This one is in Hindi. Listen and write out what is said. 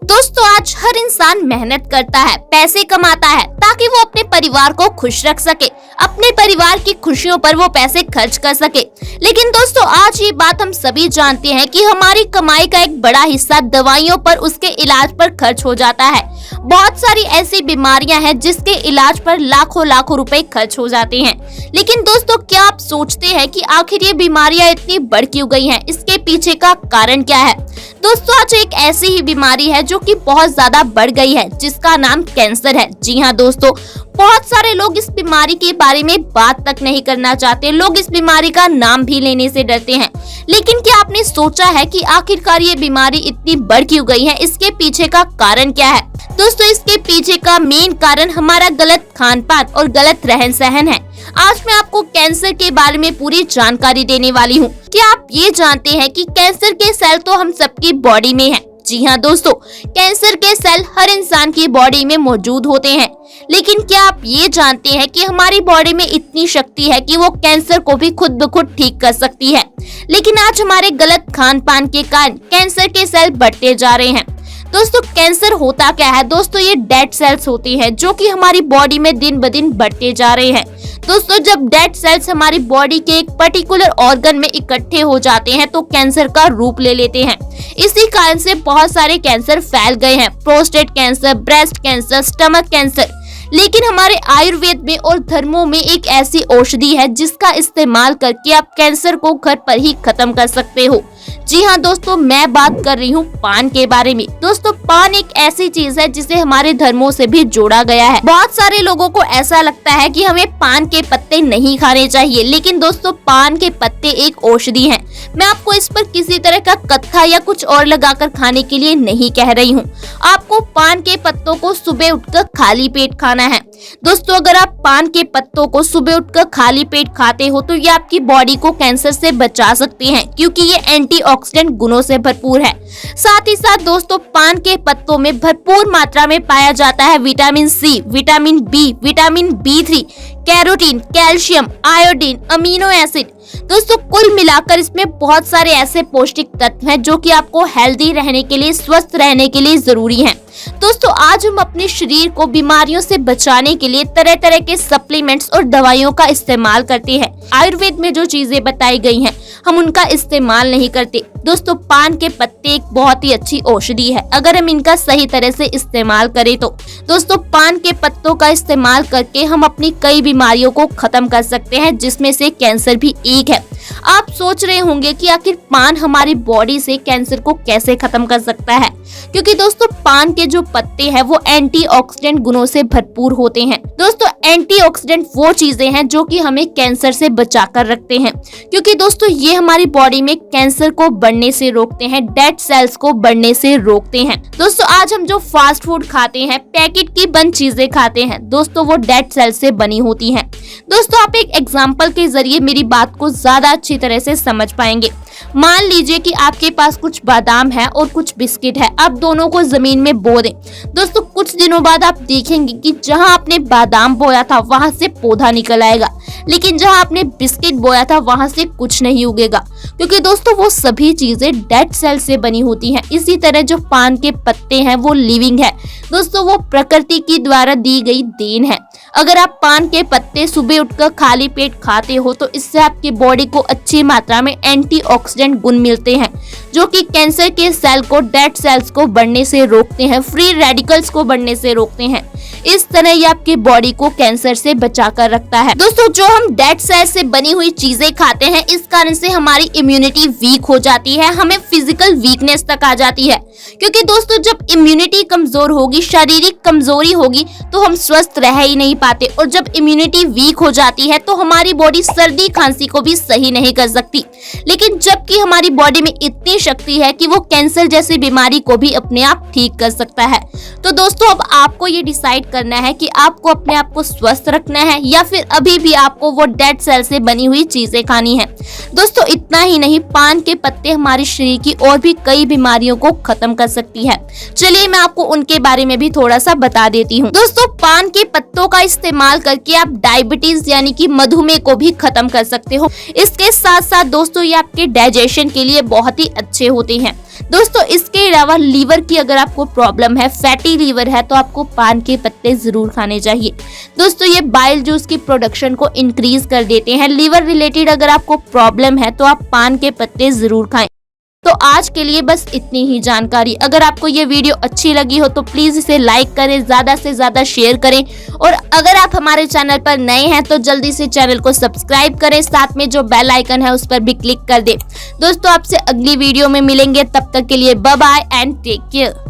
दोस्तों आज हर इंसान मेहनत करता है, पैसे कमाता है ताकि वो अपने परिवार को खुश रख सके, अपने परिवार की खुशियों पर वो पैसे खर्च कर सके। लेकिन दोस्तों आज ये बात हम सभी जानते हैं कि हमारी कमाई का एक बड़ा हिस्सा दवाइयों पर, उसके इलाज पर खर्च हो जाता है। बहुत सारी ऐसी बीमारियां हैं जिसके इलाज पर लाखों लाखों रुपए खर्च हो जाते हैं। लेकिन दोस्तों क्या आप सोचते हैं कि आखिर ये बीमारियां इतनी बढ़ क्यों गई हैं? इसके पीछे का कारण क्या है? दोस्तों आज एक ऐसी ही बीमारी है जो कि बहुत ज्यादा बढ़ गई है, जिसका नाम कैंसर है। जी हाँ दोस्तों, बहुत सारे लोग इस बीमारी के बारे में बात तक नहीं करना चाहते, लोग इस बीमारी का नाम भी लेने से डरते हैं। लेकिन क्या आपने सोचा है कि आखिरकार ये बीमारी इतनी बढ़ क्यों गई है? इसके पीछे का कारण क्या है? दोस्तों इसके पीछे का मेन कारण हमारा गलत खान पान और गलत रहन सहन है। आज मैं आपको कैंसर के बारे में पूरी जानकारी देने वाली हूँ। क्या आप ये जानते हैं कि कैंसर के सेल तो हम सबकी बॉडी में हैं? जी हाँ दोस्तों, कैंसर के सेल हर इंसान की बॉडी में मौजूद होते हैं। लेकिन क्या आप ये जानते हैं कि हमारी बॉडी में इतनी शक्ति है कि वो कैंसर को भी खुद ब खुद ठीक कर सकती है? लेकिन आज हमारे गलत खान पान के कारण कैंसर के सेल बढ़ते जा रहे हैं। दोस्तों कैंसर होता क्या है? दोस्तों ये डेड सेल्स होती हैं जो कि हमारी बॉडी में दिन ब दिन बढ़ते जा रहे हैं। दोस्तों जब डेड सेल्स हमारी बॉडी के एक पर्टिकुलर ऑर्गन में इकट्ठे हो जाते हैं तो कैंसर का रूप ले लेते हैं। इसी कारण से बहुत सारे कैंसर फैल गए हैं, prostate cancer, breast cancer, stomach cancer. लेकिन हमारे आयुर्वेद में और धर्मों में एक ऐसी औषधि है जिसका इस्तेमाल करके आप कैंसर को घर पर ही खत्म कर सकते हो। जी हाँ दोस्तों, मैं बात कर रही हूँ पान के बारे में। दोस्तों पान एक ऐसी चीज है जिसे हमारे धर्मों से भी जोड़ा गया है। बहुत सारे लोगों को ऐसा लगता है कि हमें पान के पत्ते नहीं खाने चाहिए, लेकिन दोस्तों पान के पत्ते एक औषधि हैं। मैं आपको इस पर किसी तरह का कत्था या कुछ और लगाकर खाने के लिए नहीं कह रही हूँ। आपको पान के पत्तों को सुबह उठकर खाली पेट खाना है। दोस्तों अगर आप पान के पत्तों को सुबह उठकर खाली पेट खाते हो तो ये आपकी बॉडी को कैंसर से बचा सकते हैं, क्योंकि ये एंटीऑक्सीडेंट गुणों से भरपूर है। साथ ही साथ दोस्तों पान के पत्तों में भरपूर मात्रा में पाया जाता है vitamin C, vitamin B, vitamin B3, carotene, calcium, iodine, amino acid. दोस्तों कुल मिलाकर इसमें बहुत सारे ऐसे पौष्टिक तत्व हैं जो कि आपको हेल्दी रहने के लिए, स्वस्थ रहने के लिए जरूरी हैं। दोस्तों आज हम अपने शरीर को बीमारियों से बचाने के लिए तरह तरह के सप्लीमेंट्स और दवाइयों का इस्तेमाल करते हैं। आयुर्वेद में जो चीजें बताई गई हैं हम उनका इस्तेमाल नहीं करते। दोस्तों पान के पत्ते एक बहुत ही अच्छी औषधि है अगर हम इनका सही तरह से इस्तेमाल करें तो। दोस्तों पान के पत्तों का इस्तेमाल करके हम अपनी कई बीमारियों को खत्म कर सकते हैं, जिसमें से कैंसर भी एक है। आप सोच रहे होंगे कि आखिर पान हमारी बॉडी से कैंसर को कैसे खत्म कर सकता है? क्योंकि दोस्तों पान के जो पत्ते हैं वो एंटीऑक्सीडेंट गुणों से भरपूर होते हैं। दोस्तों एंटीऑक्सीडेंट वो चीजें हैं जो कि हमें कैंसर से बचा कर रखते हैं, क्योंकि दोस्तों ये हमारी बॉडी में कैंसर को बढ़ने से रोकते हैं, डेड सेल्स को बढ़ने से रोकते हैं। दोस्तों आज हम जो फास्ट फूड खाते हैं, पैकेट की बंद चीजें खाते हैं, दोस्तों वो डेड सेल्स से बनी होती हैं। दोस्तों आप एक एग्जाम्पल के जरिए मेरी बात को ज्यादा अच्छी तरह से समझ पाएंगे। मान लीजिए कि आपके पास कुछ बादाम है और कुछ बिस्किट है, आप दोनों को जमीन में बो दें। दोस्तों कुछ दिनों बाद आप देखेंगे कि जहां आपने बादाम बोया था वहां से पौधा निकल आएगा, लेकिन जहां आपने बिस्किट बोया था वहां से कुछ नहीं उगेगा, क्योंकि दोस्तों वो सभी चीजें डेड सेल से बनी होती हैं। इसी तरह जो पान के पत्ते हैं वो लिविंग है। दोस्तों वो प्रकृति की द्वारा दी गई देन है। अगर आप पान के पत्ते सुबह उठकर खाली पेट खाते हो तो इससे आपकी बॉडी को अच्छी मात्रा में एंटीऑक्सीडेंट गुण मिलते हैं, जो कि कैंसर के सेल को, डेड सेल्स को बढ़ने से रोकते हैं, फ्री रेडिकल्स को बढ़ने से रोकते हैं। इस तरह ये आपकी बॉडी को कैंसर से बचा कर रखता है। दोस्तों जो हम डेड सेल से बनी हुई चीजें खाते हैं इस कारण से हमारी इम्यूनिटी वीक हो जाती है, हमें फिजिकल वीकनेस तक आ जाती है। क्योंकि दोस्तों जब इम्यूनिटी कमजोर होगी, शारीरिक कमजोरी होगी तो हम स्वस्थ रह ही नहीं पाते, और जब इम्यूनिटी वीक हो जाती है तो हमारी बॉडी सर्दी खांसी को भी सही नहीं कर सकती। लेकिन जबकि हमारी बॉडी में इतनी शक्ति है कि वो कैंसर जैसी बीमारी को भी अपने आप ठीक कर सकता है। तो दोस्तों अब आपको ये डिसाइड करना है कि आपको अपने आप को स्वस्थ रखना है या फिर अभी भी आपको वो डेड सेल से बनी हुई चीजें खानी है। दोस्तों इतना ही नहीं, पान के पत्ते हमारे शरीर की और भी कई बीमारियों को खत्म कर सकती है। चलिए मैं आपको उनके बारे में भी थोड़ा सा बता देती हूँ। दोस्तों, पान के पत्तों का इस्तेमाल करके आप डायबिटीज यानी कि मधुमेह को भी खत्म कर सकते हो। इसके साथ साथ दोस्तों ये आपके डाइजेशन के लिए बहुत ही अच्छे होते हैं। दोस्तों, इसके अलावा लीवर की अगर आपको प्रॉब्लम है, फैटी लीवर है, तो आपको पान के पत्ते जरूर खाने चाहिए। दोस्तों, ये बाइल जूस की प्रोडक्शन को इंक्रीज कर देते हैं। लीवर रिलेटेड अगर आपको प्रॉब्लम है तो आप पान के पत्ते जरूर खाएं। तो आज के लिए बस इतनी ही जानकारी। अगर आपको ये वीडियो अच्छी लगी हो तो प्लीज इसे लाइक करें, ज्यादा से ज्यादा शेयर करें, और अगर आप हमारे चैनल पर नए हैं तो जल्दी से चैनल को सब्सक्राइब करें, साथ में जो बेल आइकन है उस पर भी क्लिक कर दें। दोस्तों, आपसे अगली वीडियो में मिलेंगे, तब तक के लिए bye bye and take care.